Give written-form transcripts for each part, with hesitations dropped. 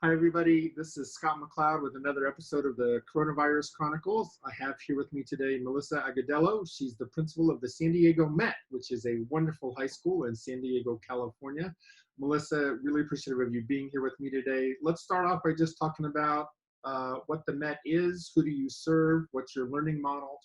Hi, everybody. This is Scott McLeod with another episode of the Coronavirus Chronicles. I have here with me today Melissa Agadello. She's the principal of the San Diego Met, which is a wonderful high school in San Diego, California. Melissa, really appreciative of you being here with me today. Let's start off by just talking about what the Met is, who do you serve, what's your learning model?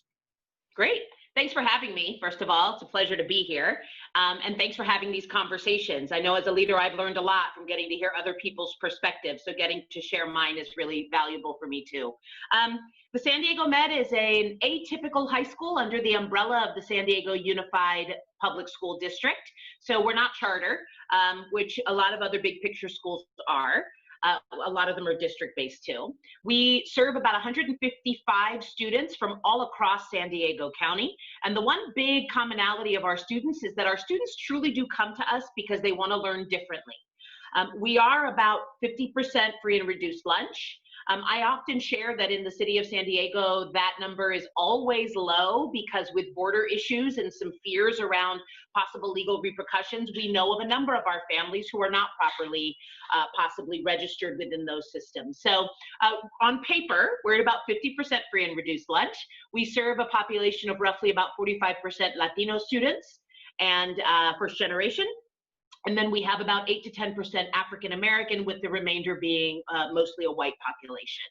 Great. Thanks for having me, first of all. It's a pleasure to be here. And thanks for having these conversations. I know as a leader, I've learned a lot from getting to hear other people's perspectives. So getting to share mine is really valuable for me too. The San Diego Met is an atypical high school under the umbrella of the San Diego Unified Public School District. So we're not charter, which a lot of other big picture schools are. A lot of them are district-based too. We serve about 155 students from all across San Diego County. And the one big commonality of our students is that our students truly do come to us because they want to learn differently. We are about 50% free and reduced lunch. I often share that in the city of San Diego, that number is always low because with border issues and some fears around possible legal repercussions, we know of a number of our families who are not properly possibly registered within those systems. So on paper, we're at about 50% free and reduced lunch. We serve a population of roughly about 45% Latino students and first generation. And then we have about 8 to 10% African American, with the remainder being mostly a white population.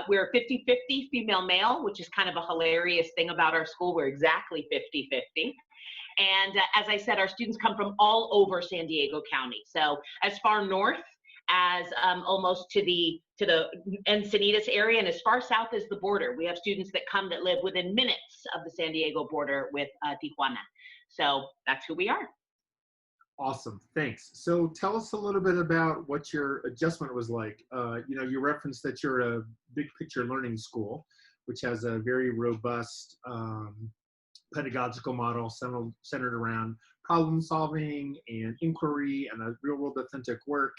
We're 50-50 female-male, which is kind of a hilarious thing about our school. We're exactly 50-50. And as I said, our students come from all over San Diego County. So as far north as almost to the Encinitas area, and as far south as the border. We have students that come that live within minutes of the San Diego border with Tijuana. So that's who we are. Awesome, thanks. So tell us a little bit about what your adjustment was like. You referenced that you're a big picture learning school, which has a very robust pedagogical model centered around problem solving and inquiry and a real world authentic work.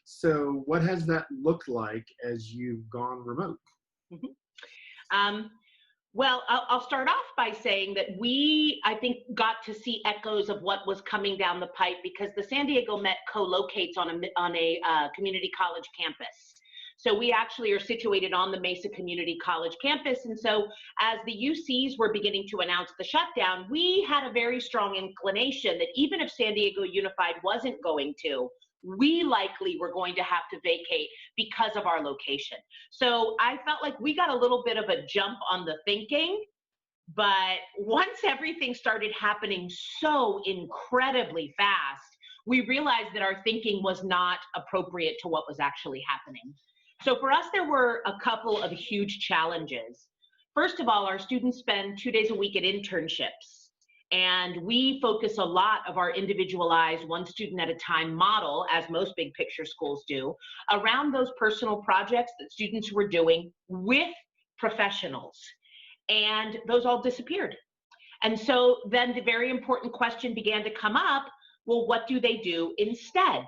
So what has that looked like as you've gone remote? Well, I'll start off by saying that I think, got to see echoes of what was coming down the pipe because the San Diego Met co-locates on a community college campus. So we actually are situated on the Mesa Community College campus. And so as the UCs were beginning to announce the shutdown, we had a very strong inclination that even if San Diego Unified wasn't going to, we likely were going to have to vacate because of our location. So I felt like we got a little bit of a jump on the thinking, but once everything started happening so incredibly fast, we realized that our thinking was not appropriate to what was actually happening. So for us, there were a couple of huge challenges. First of all, our students spend 2 days a week at internships. And we focus a lot of our individualized one student at a time model, as most big picture schools do, around those personal projects that students were doing with professionals. And those all disappeared. And so then the very important question began to come up, well, what do they do instead,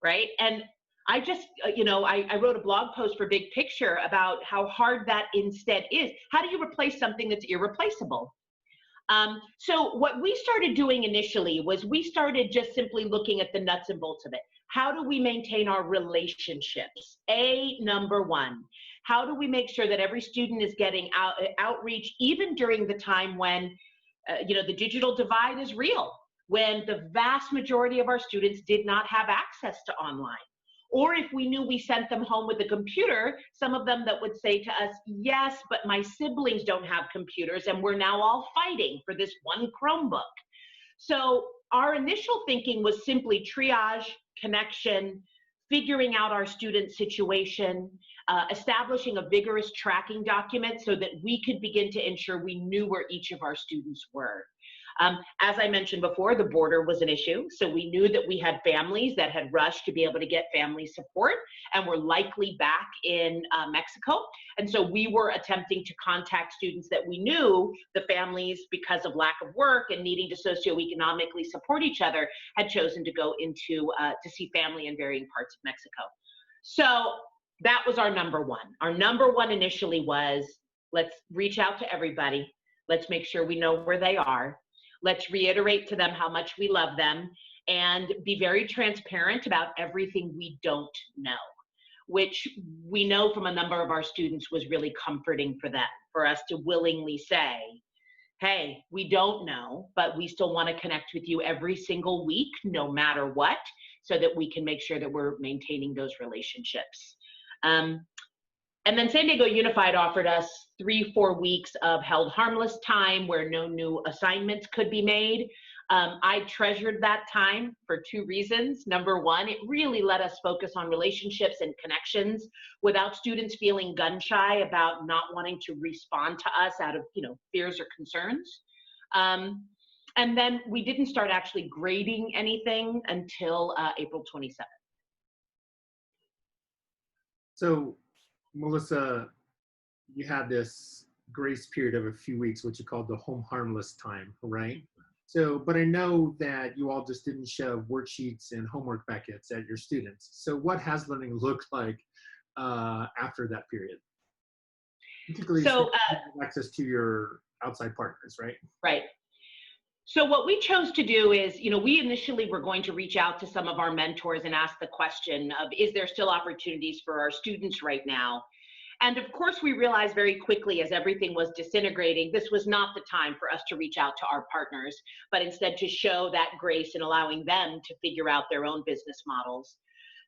right? And I just, I wrote a blog post for Big Picture about how hard that instead is. How do you replace something that's irreplaceable? So what we started doing initially was we started just simply looking at the nuts and bolts of it. How do we maintain our relationships? Number one, how do we make sure that every student is getting outreach, even during the time when, the digital divide is real, when the vast majority of our students did not have access to online? Or if we knew we sent them home with a computer, some of them that would say to us, yes, but my siblings don't have computers and we're now all fighting for this one Chromebook. So our initial thinking was simply triage, connection, figuring out our student situation, establishing a vigorous tracking document so that we could begin to ensure we knew where each of our students were. As I mentioned before, the border was an issue. So we knew that we had families that had rushed to be able to get family support and were likely back in Mexico. And so we were attempting to contact students that we knew the families, because of lack of work and needing to socioeconomically support each other, had chosen to go into to see family in varying parts of Mexico. So that was our number one. Our number one initially was, let's reach out to everybody. Let's make sure we know where they are. Let's reiterate to them how much we love them and be very transparent about everything we don't know. which we know from a number of our students was really comforting for them, for us to willingly say, hey, we don't know, but we still want to connect with you every single week, no matter what, so that we can make sure that we're maintaining those relationships. And then San Diego Unified offered us 3-4 weeks of held harmless time where no new assignments could be made. I treasured that time for 2 reasons. Number one, it really let us focus on relationships and connections without students feeling gun shy about not wanting to respond to us out of, fears or concerns. And then we didn't start actually grading anything until April 27th. So, Melissa, you had this grace period of a few weeks, which you called the home harmless time, right? So, but I know that you all just didn't shove worksheets and homework buckets at your students. So what has learning looked like after that period? Particularly access to your outside partners, right? Right. So what we chose to do is, we initially were going to reach out to some of our mentors and ask the question of, is there still opportunities for our students right now? And of course, we realized very quickly as everything was disintegrating, this was not the time for us to reach out to our partners, but instead to show that grace and allowing them to figure out their own business models.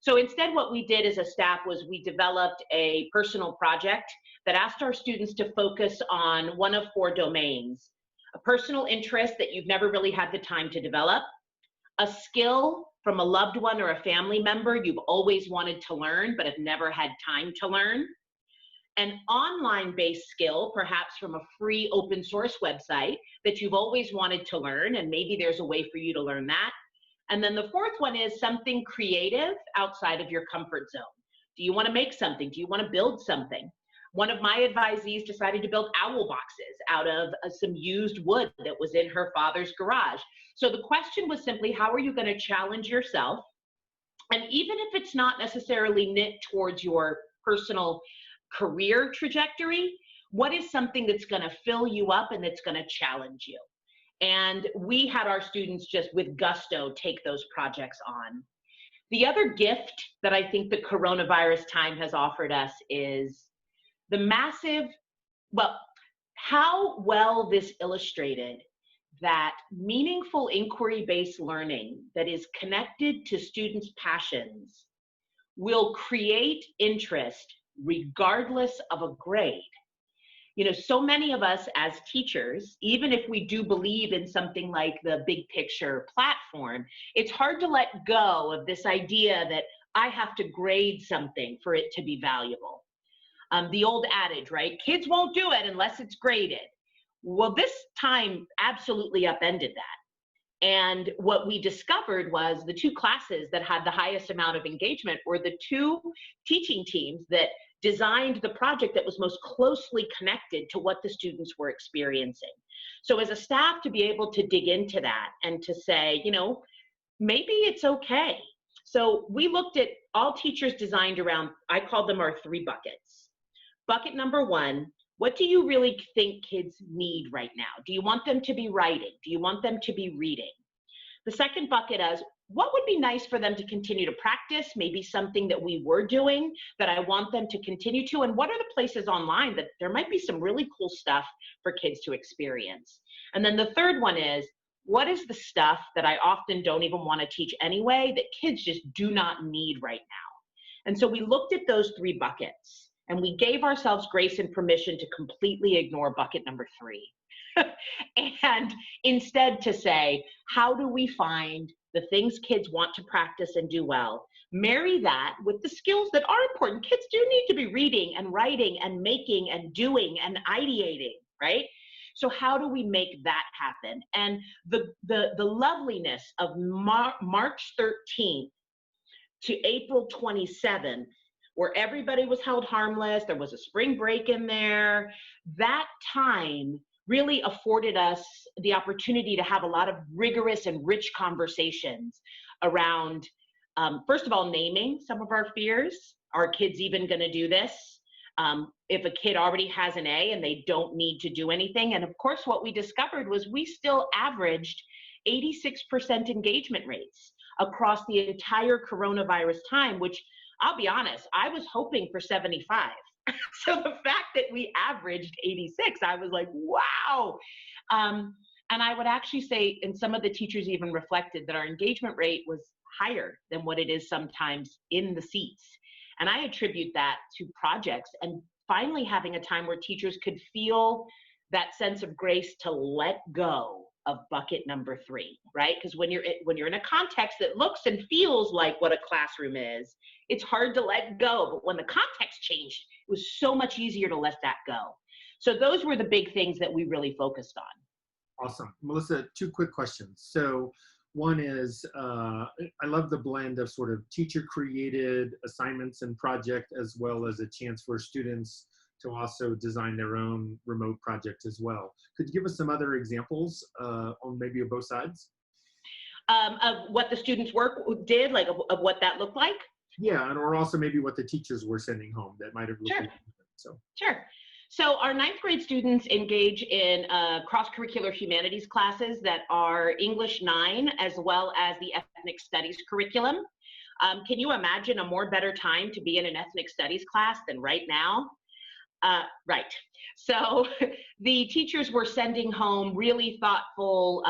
So instead, what we did as a staff was we developed a personal project that asked our students to focus on one of 4 domains: a personal interest that you've never really had the time to develop, a skill from a loved one or a family member you've always wanted to learn but have never had time to learn, an online-based skill, perhaps from a free open source website that you've always wanted to learn, and maybe there's a way for you to learn that. And then the 4th one is something creative outside of your comfort zone. Do you want to make something? Do you want to build something? One of my advisees decided to build owl boxes out of some used wood that was in her father's garage. So the question was simply, how are you going to challenge yourself? And even if it's not necessarily knit towards your personal career trajectory, what is something that's going to fill you up and that's going to challenge you? And we had our students just with gusto take those projects on. The other gift that I think the coronavirus time has offered us is the massive, how well this illustrated that meaningful inquiry-based learning that is connected to students' passions will create interest regardless of a grade. So many of us as teachers, even if we do believe in something like the big picture platform, it's hard to let go of this idea that I have to grade something for it to be valuable. The old adage, right? Kids won't do it unless it's graded. Well, this time absolutely upended that. And what we discovered was the 2 classes that had the highest amount of engagement were the 2 teaching teams that designed the project that was most closely connected to what the students were experiencing. So as a staff, to be able to dig into that and to say, maybe it's okay. So we looked at all teachers designed around, I called them our 3 buckets. Bucket number 1, what do you really think kids need right now? Do you want them to be writing? Do you want them to be reading? The second bucket is, what would be nice for them to continue to practice? Maybe something that we were doing that I want them to continue to, and what are the places online that there might be some really cool stuff for kids to experience? And then the third one is, what is the stuff that I often don't even want to teach anyway that kids just do not need right now? And so we looked at those 3 buckets and we gave ourselves grace and permission to completely ignore bucket number 3. And instead to say, how do we find the things kids want to practice and do well, marry that with the skills that are important. Kids do need to be reading and writing and making and doing and ideating, right? So how do we make that happen? And the loveliness of March 13th to April 27th, where everybody was held harmless, there was a spring break in there, that time really afforded us the opportunity to have a lot of rigorous and rich conversations around, first of all, naming some of our fears. Are kids even going to do this? If a kid already has an A and they don't need to do anything. And of course, what we discovered was we still averaged 86% engagement rates across the entire coronavirus time, which I'll be honest, I was hoping for 75. So the fact that we averaged 86, I was like, wow. Um, and I would actually say, and some of the teachers even reflected that our engagement rate was higher than what it is sometimes in the seats. And I attribute that to projects and finally having a time where teachers could feel that sense of grace to let go of bucket number 3, right? Because when you're in a context that looks and feels like what a classroom is, it's hard to let go. But when the context changed, it was so much easier to let that go. So those were the big things that we really focused on. Awesome. Melissa, 2 quick questions. So one is, I love the blend of sort of teacher created assignments and project, as well as a chance for students to also design their own remote project as well. Could you give us some other examples on maybe of both sides? Of what the students' work did, like of what that looked like? Yeah, and or also maybe what the teachers were sending home that might have looked Sure. different. So. Sure. So our 9th grade students engage in cross-curricular humanities classes that are English 9 as well as the ethnic studies curriculum. Can you imagine a more better time to be in an ethnic studies class than right now? Right. So the teachers were sending home really thoughtful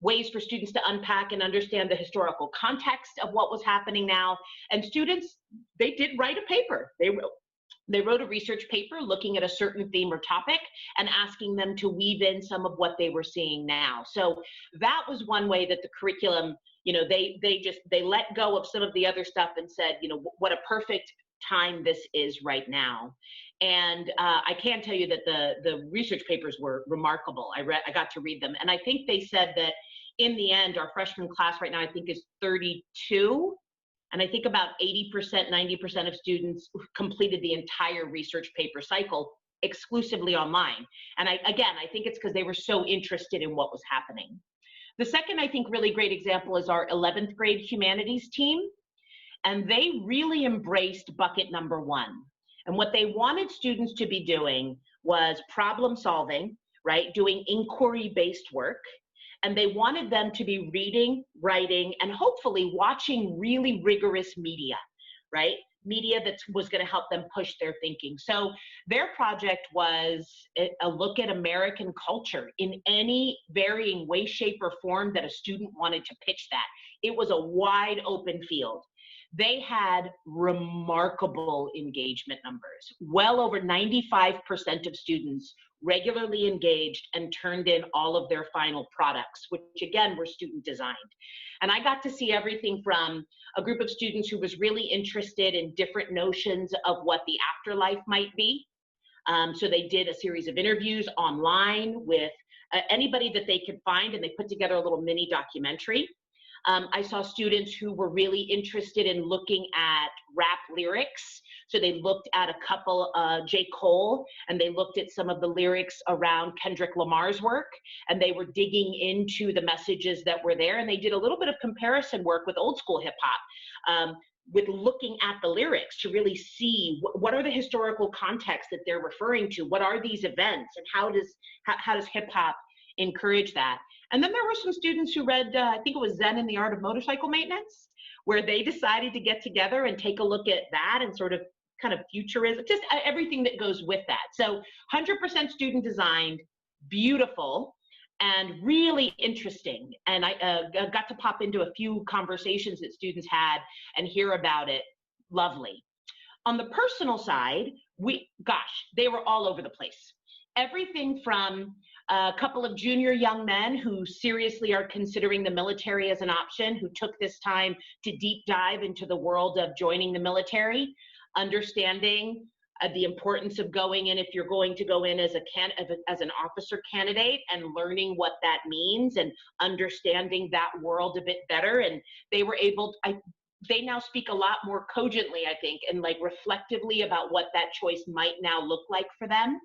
ways for students to unpack and understand the historical context of what was happening now. And students, they did write a paper. They wrote a research paper looking at a certain theme or topic and asking them to weave in some of what they were seeing now. So that was one way that the curriculum, they let go of some of the other stuff and said, what a perfect time this is right now. And I can tell you that the research papers were remarkable. I got to read them. And I think they said that in the end, our freshman class right now, I think is 32. And I think about 80%, 90% of students completed the entire research paper cycle exclusively online. And I think it's because they were so interested in what was happening. The second, I think, really great example is our 11th grade humanities team. And they really embraced bucket number 1. And what they wanted students to be doing was problem solving, right? Doing inquiry-based work. And they wanted them to be reading, writing, and hopefully watching really rigorous media, right? Media that was going to help them push their thinking. So their project was a look at American culture in any varying way, shape, or form that a student wanted to pitch that. It was a wide open field. They had remarkable engagement numbers. Well over 95% of students regularly engaged and turned in all of their final products, which again were student designed. And I got to see everything from a group of students who was really interested in different notions of what the afterlife might be. So they did a series of interviews online with anybody that they could find, and they put together a little mini documentary. I saw students who were really interested in looking at rap lyrics. So they looked at a couple, J. Cole, and they looked at some of the lyrics around Kendrick Lamar's work, and they were digging into the messages that were there. And they did a little bit of comparison work with old school hip hop, with looking at the lyrics to really see what are the historical contexts that they're referring to? What are these events, and how does hip hop encourage that? And then there were some students who read, I think it was Zen and the Art of Motorcycle Maintenance, where they decided to get together and take a look at that and sort of kind of futurism, just everything that goes with that. So 100% student designed, beautiful, and really interesting. And I got to pop into a few conversations that students had and hear about it. Lovely. On the personal side, they were all over the place. Everything from a couple of junior young men who seriously are considering the military as an option, who took this time to deep dive into the world of joining the military, understanding the importance of going in if you're going to go in as an officer candidate, and learning what that means and understanding that world a bit better. And they were able, they now speak a lot more cogently, I think, and like reflectively about what that choice might now look like for them.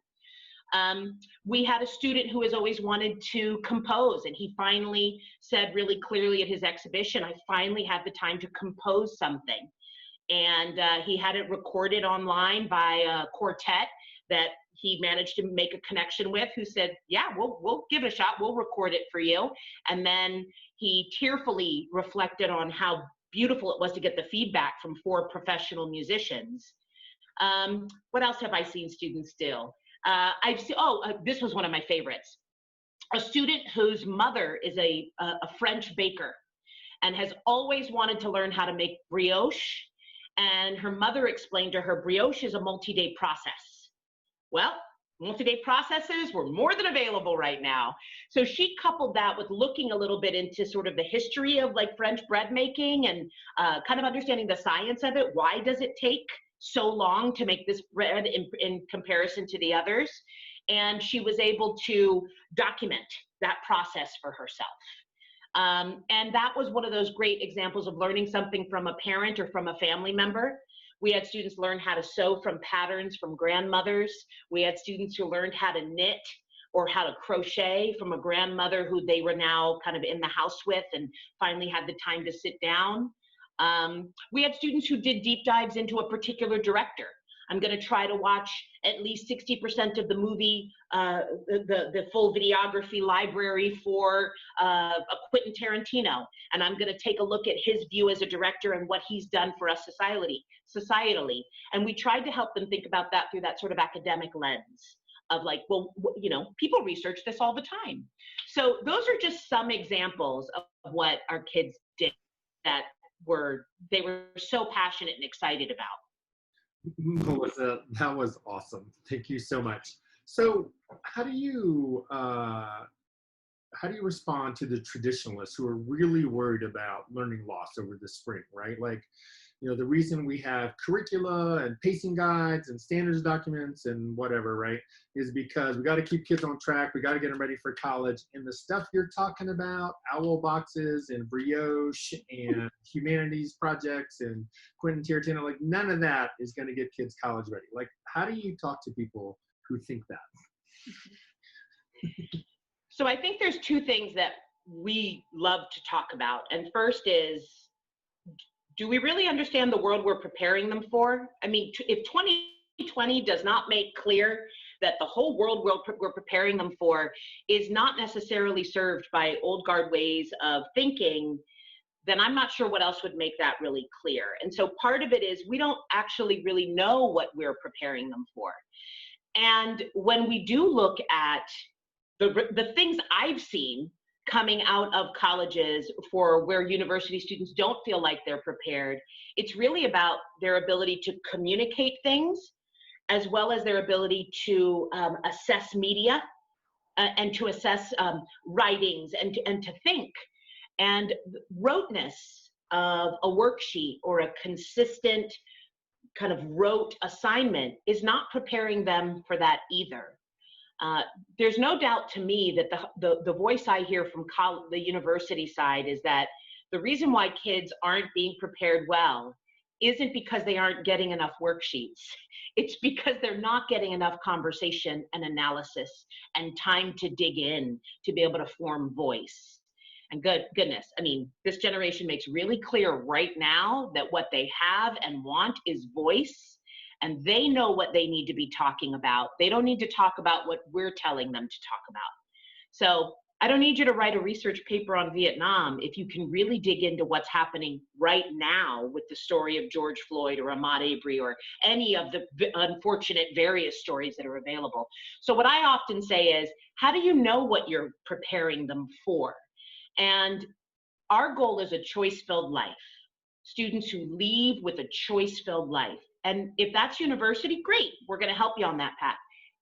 We had a student who has always wanted to compose, and he finally said really clearly at his exhibition, I finally had the time to compose something. And he had it recorded online by a quartet that he managed to make a connection with, who said, yeah, we'll give it a shot, we'll record it for you. And then he tearfully reflected on how beautiful it was to get the feedback from 4 professional musicians. What else have I seen students do? This was one of my favorites. A student whose mother is a French baker and has always wanted to learn how to make brioche. And her mother explained to her, brioche is a multi-day process. Well, multi-day processes were more than available right now. So she coupled that with looking a little bit into sort of the history of like French bread making and kind of understanding the science of it. Why does it take so long to make this bread in comparison to the others? And she was able to document that process for herself. And that was one of those great examples of learning something from a parent or from a family member. We had students learn how to sew from patterns from grandmothers. We had students who learned how to knit or how to crochet from a grandmother who they were now kind of in the house with and finally had the time to sit down. We had students who did deep dives into a particular director. I'm going to try to watch at least 60% of the movie, the full videography library for a Quentin Tarantino. And I'm going to take a look at his view as a director and what he's done for us societally. And we tried to help them think about that through that sort of academic lens of like, well, you know, people research this all the time. So those are just some examples of what our kids did that they were so passionate and excited about. Melissa, that was awesome. Thank you so much. So how do you respond to the traditionalists who are really worried about learning loss over the spring, right? Like, you know, the reason we have curricula and pacing guides and standards documents and whatever, right, is because we got to keep kids on track. We got to get them ready for college. And the stuff you're talking about, owl boxes and brioche and humanities projects and Quentin Tarantino, like none of that is going to get kids college ready. Like, how do you talk to people who think that? So I think there's 2 things that we love to talk about. And first is, do we really understand the world we're preparing them for? I mean, if 2020 does not make clear that the whole world we're preparing them for is not necessarily served by old guard ways of thinking, then I'm not sure what else would make that really clear. And so part of it is we don't actually really know what we're preparing them for. And when we do look at the things I've seen coming out of colleges for where university students don't feel like they're prepared, it's really about their ability to communicate things as well as their ability to assess media and to assess writings and to think. And roteness of a worksheet or a consistent kind of rote assignment is not preparing them for that either. There's no doubt to me that the voice I hear from the university side is that the reason why kids aren't being prepared well isn't because they aren't getting enough worksheets. It's because they're not getting enough conversation and analysis and time to dig in to be able to form voice. And goodness, I mean, this generation makes really clear right now that what they have and want is voice. And they know what they need to be talking about. They don't need to talk about what we're telling them to talk about. So I don't need you to write a research paper on Vietnam if you can really dig into what's happening right now with the story of George Floyd or Ahmaud Arbery or any of the unfortunate various stories that are available. So what I often say is, how do you know what you're preparing them for? And our goal is a choice-filled life. Students who leave with a choice-filled life. And if that's university, great, we're going to help you on that path.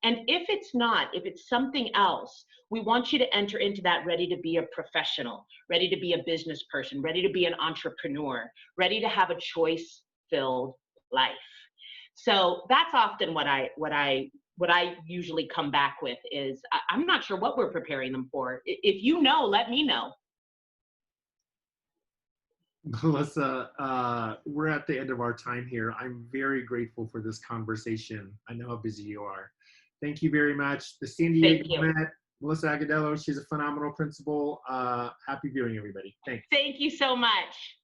And if it's not, if it's something else, we want you to enter into that ready to be a professional, ready to be a business person, ready to be an entrepreneur, ready to have a choice-filled life. So that's often what I usually come back with is, I'm not sure what we're preparing them for. If you know, let me know. Melissa, we're at the end of our time here. I'm very grateful for this conversation. I know how busy you are. Thank you very much. The San Diego Met, Melissa Agudelo, she's a phenomenal principal. Happy viewing, everybody. Thanks. Thank you so much.